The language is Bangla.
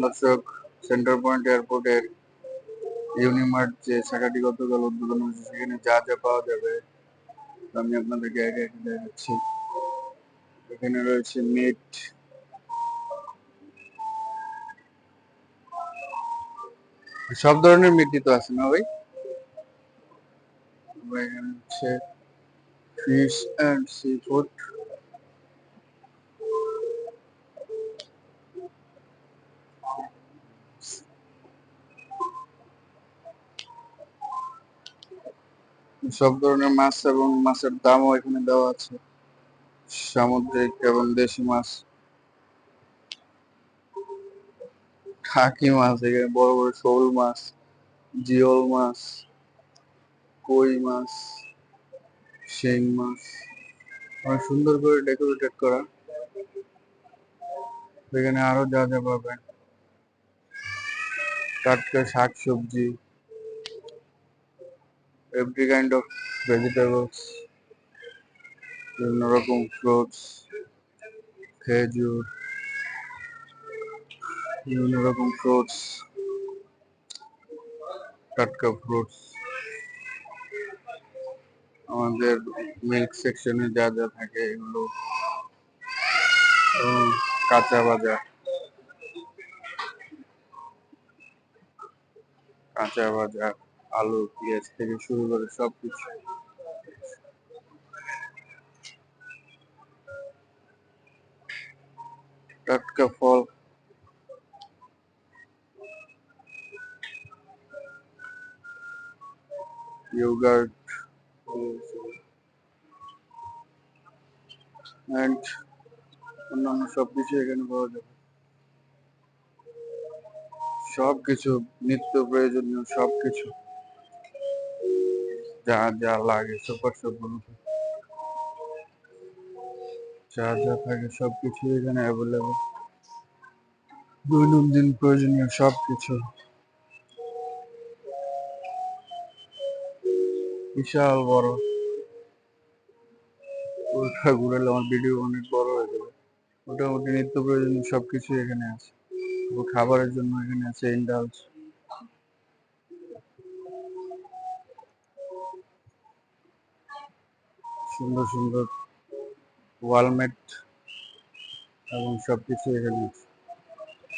দর্শক, সেন্টার পয়েন্ট এয়ারপোর্টের ইউনিমার্ট যে শাখাটি গতকাল উদ্বোধন হয়েছে, সেখানে যা যা পাওয়া যাবে আমি আপনাদেরকে একে একে দেখাচ্ছি। এখানে রয়েছে মিট, সব ধরনের মিটই তো আছে না ভাই? এখানে হচ্ছে ফিশ অ্যান্ড সি ফুড, সব ধরনের মাছ এবং মাছের দামও এখানে দেওয়া আছে। সামুদ্রিক এবং দেশি মাছ, টাকি মাছ, এখানে বড় বড় শোল মাছ, জিওল মাছ, কই মাছ, শিং মাছ, অনেক সুন্দর করে ডেকোরেটেড করা। এখানে আরো যা যা পাবেন, টাটকা শাক সবজি, এভরি কাইন্ড অফ ভেজিটেবলস, বিভিন্ন রকম ফ্রুটস, খেজুর, বিভিন্ন রকম ফ্রুটস, টাটকা ফ্রুটস। আমাদের মিল্ক সেকশনে যা যা থাকে এগুলো, কাঁচা বাজার, কাঁচা বাজার, আলু পেঁয়াজ থেকে শুরু করে সবকিছু। টাটকা ফল, ইয়োগার্ট এন্ড অন্যান্য সবকিছু এখানে পাওয়া যাবে। সবকিছু নিত্য প্রয়োজনীয় সবকিছু যা যা লাগে, সুপার শপ যা যা থাকে সবকিছু এখানে অ্যাভেলেবল। দৈনন্দিন প্রয়োজনীয় সবকিছু। বিশাল বড়, ওটা ঘুরালে আমার ভিডিও অনেক বড় হয়ে যাবে। মোটামুটি নিত্য প্রয়োজনীয় সবকিছু এখানে আছে। খাবারের জন্য এখানে আছে ইন্ডালস, সুন্দর সুন্দর ওয়ালমেট এবং সবকিছু এখানে আছে।